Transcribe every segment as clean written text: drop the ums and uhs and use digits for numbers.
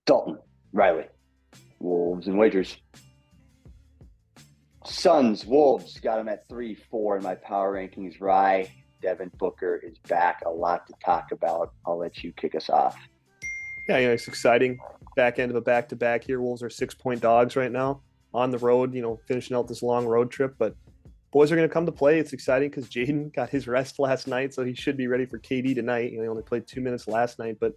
Dalton, Riley, Wolves and wagers. Suns, Wolves, got him at 3-4 in my power rankings. Rye, Devin Booker is back. A lot to talk about. I'll let you kick us off. Yeah, it's exciting. Back end of a back-to-back here. Wolves are 6-point dogs right now on the road, finishing out this long road trip. But boys are going to come to play. It's exciting because Jaden got his rest last night, so he should be ready for KD tonight. He only played 2 minutes last night, but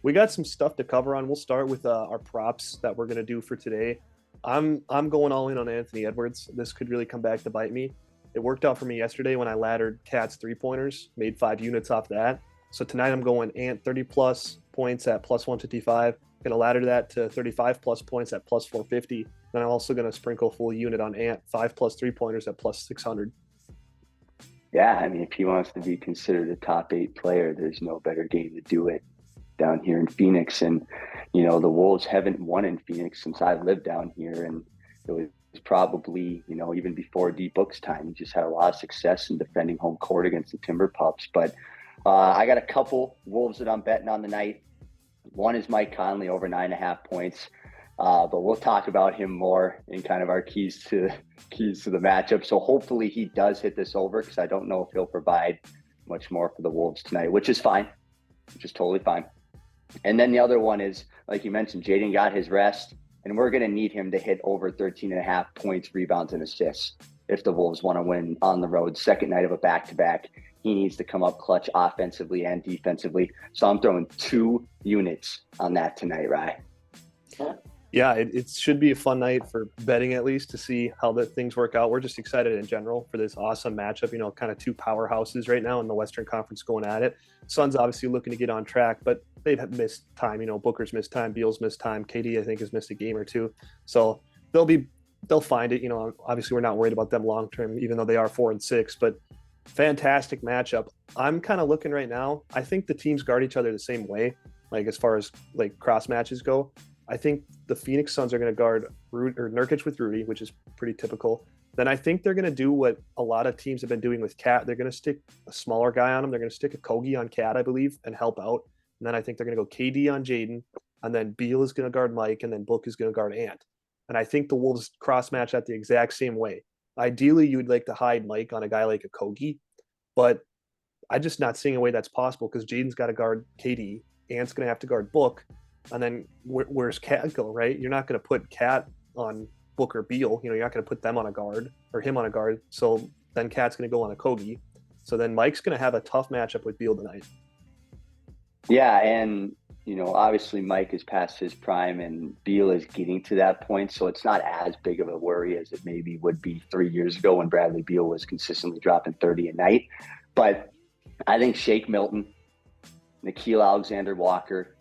we got some stuff to cover on. We'll start with our props that we're going to do for today. I'm going all in on Anthony Edwards. This could really come back to bite me. It worked out for me yesterday when I laddered Cat's 3-pointers, made 5 units off that. So tonight I'm going Ant 30-plus points at plus 155. Going to ladder that to 35-plus points at plus 450. Then I'm also going to sprinkle full unit on Ant 5-plus 3-pointers at plus 600. Yeah, I mean, if he wants to be considered a top 8 player, there's no better game to do it down here in Phoenix. And, the Wolves haven't won in Phoenix since I've lived down here. And it was probably, even before D Book's time, he just had a lot of success in defending home court against the Timber Pups. But I got a couple Wolves that I'm betting on the night. One is Mike Conley over 9.5 points. But we'll talk about him more in kind of our keys to the matchup. So hopefully he does hit this over, because I don't know if he'll provide much more for the Wolves tonight, which is fine, which is totally fine. And then the other one is, like you mentioned, Jaden got his rest, and we're going to need him to hit over 13.5 points, rebounds, and assists if the Wolves want to win on the road. Second night of a back-to-back. He needs to come up clutch offensively and defensively. So I'm throwing 2 units on that tonight, Rye. Yeah, it should be a fun night for betting, at least, to see how the things work out. We're just excited in general for this awesome matchup. Kind of 2 powerhouses right now in the Western Conference going at it. Suns obviously looking to get on track, but they've missed time. Booker's missed time, Beal's missed time, KD I think has missed a game or 2. So they'll find it. Obviously we're not worried about them long term, even though they are 4-6. But fantastic matchup. I'm kind of looking right now. I think the teams guard each other the same way, like as far as like cross matches go. I think the Phoenix Suns are going to guard Nurkic with Rudy, which is pretty typical. Then I think they're going to do what a lot of teams have been doing with Cat. They're going to stick a smaller guy on him. They're going to stick a Kogi on Cat, I believe, and help out. And then I think they're going to go KD on Jaden, and then Beal is going to guard Mike, and then Book is going to guard Ant. And I think the Wolves cross match that the exact same way. Ideally, you would like to hide Mike on a guy like a Kogi, but I'm just not seeing a way that's possible, because Jaden's got to guard KD, Ant's going to have to guard Book. And then where's Cat go, right? You're not going to put Cat on Book or Beal. You're not going to put them on a guard or him on a guard. So then Cat's going to go on a Kogi. So then Mike's going to have a tough matchup with Beal tonight. Yeah, and, obviously Mike is past his prime and Beal is getting to that point. So it's not as big of a worry as it maybe would be 3 years ago when Bradley Beal was consistently dropping 30 a night. But I think Shake Milton, Nickeil Alexander-Walker,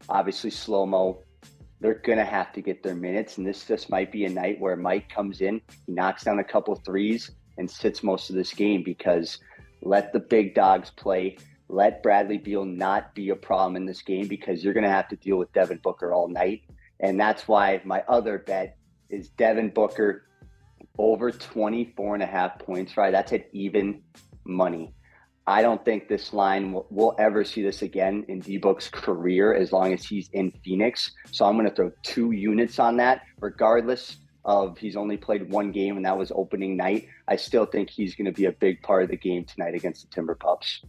obviously slow-mo, they're going to have to get their minutes. And this just might be a night where Mike comes in, he knocks down a couple threes and sits most of this game, because let the big dogs play. Let Bradley Beal not be a problem in this game, because you're going to have to deal with Devin Booker all night. And that's why my other bet is Devin Booker over 24.5 points, right? That's at even money. I don't think this line will ever see this again in D-Book's career as long as he's in Phoenix. So I'm going to throw 2 units on that, regardless of he's only played 1 game, and that was opening night. I still think he's going to be a big part of the game tonight against the Timber Pups.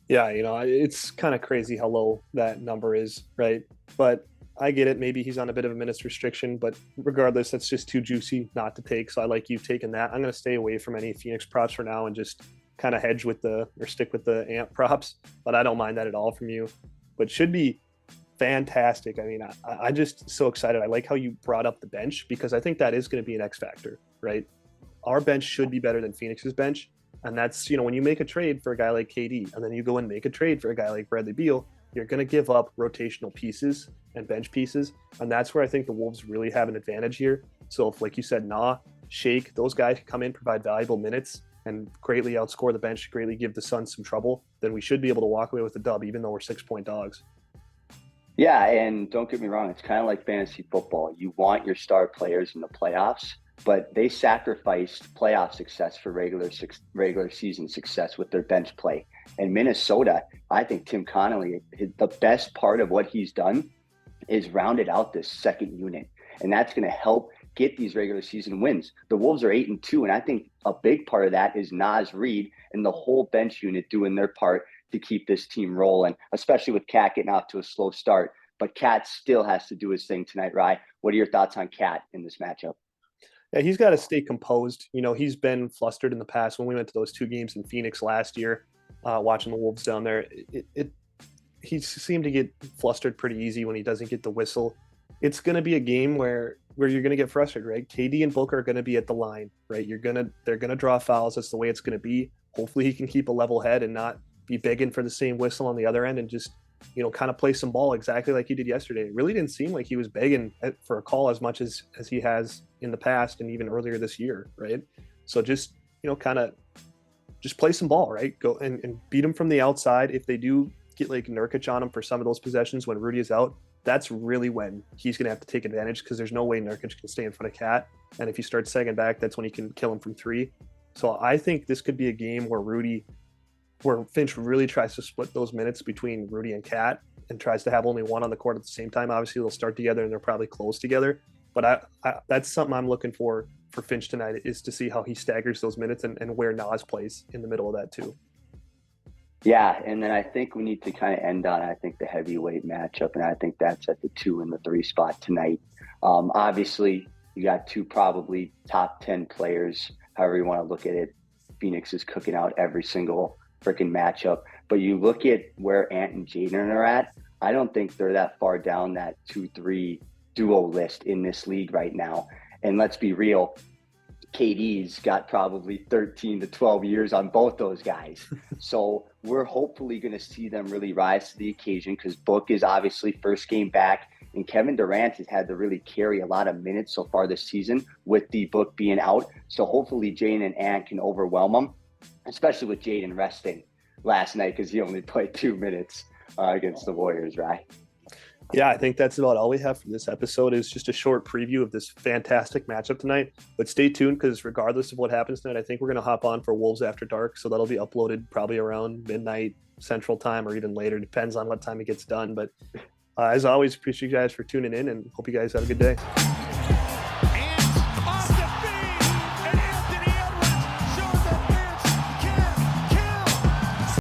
Yeah, it's kind of crazy how low that number is, right? But I get it. Maybe he's on a bit of a minutes restriction, but regardless, that's just too juicy not to take. So I like you taking that. I'm going to stay away from any Phoenix props for now and just kind of hedge with stick with the Ant props, but I don't mind that at all from you. But should be fantastic. I mean, I'm just so excited. I like how you brought up the bench, because I think that is going to be an X factor, right? Our bench should be better than Phoenix's bench. And that's, when you make a trade for a guy like KD, and then you go and make a trade for a guy like Bradley Beal, you're going to give up rotational pieces and bench pieces. And that's where I think the Wolves really have an advantage here. So if, like you said, Shake, those guys come in, provide valuable minutes, and greatly outscore the bench, greatly give the Suns some trouble, then we should be able to walk away with the dub, even though we're 6-point dogs. Yeah, and don't get me wrong, it's kind of like fantasy football. You want your star players in the playoffs, but they sacrificed playoff success for regular season success with their bench play. And Minnesota, I think Tim Connolly, the best part of what he's done is rounded out this second unit, and that's going to help get these regular season wins. The Wolves are 8-2, and I think a big part of that is Naz Reid and the whole bench unit doing their part to keep this team rolling, especially with Cat getting off to a slow start. But Cat still has to do his thing tonight, Rye. What are your thoughts on Cat in this matchup? Yeah, he's got to stay composed. He's been flustered in the past. When we went to those 2 games in Phoenix last year, watching the Wolves down there, he seemed to get flustered pretty easy when he doesn't get the whistle. It's going to be a game where you're going to get frustrated, right? KD and Booker are going to be at the line, right? They're going to draw fouls. That's the way it's going to be. Hopefully he can keep a level head and not be begging for the same whistle on the other end, and just, kind of play some ball exactly like he did yesterday. It really didn't seem like he was begging for a call as much as he has in the past and even earlier this year, right? So just, kind of just play some ball, right? Go and beat him from the outside. If they do get like Nurkic on him for some of those possessions when Rudy is out, that's really when he's going to have to take advantage, because there's no way Nurkic can stay in front of Cat. And if he starts sagging back, that's when he can kill him from 3. So I think this could be a game where Finch really tries to split those minutes between Rudy and Cat and tries to have only one on the court at the same time. Obviously, they'll start together and they're probably close together. But that's something I'm looking for Finch tonight, is to see how he staggers those minutes and where Naz plays in the middle of that too. Yeah, and then I think we need to kind of end on, I think, the heavyweight matchup, and I think that's at the 2 and the 3 spot tonight. Obviously, you got 2 probably top 10 players, however you want to look at it. Phoenix is cooking out every single freaking matchup. But you look at where Ant and Jaden are at, I don't think they're that far down that 2-3 duo list in this league right now. And let's be real, KD's got probably 13 to 12 years on both those guys. So we're hopefully going to see them really rise to the occasion, because Book is obviously first game back, and Kevin Durant has had to really carry a lot of minutes so far this season with the Book being out. So hopefully Jaden and Ant can overwhelm them, especially with Jaden resting last night because he only played 2 minutes against the Warriors, right? Yeah, I think that's about all we have for this episode. Is just a short preview of this fantastic matchup tonight. But stay tuned, because regardless of what happens tonight, I think we're going to hop on for Wolves After Dark. So that'll be uploaded probably around midnight Central Time or even later. Depends on what time it gets done. But as always, appreciate you guys for tuning in, and hope you guys have a good day.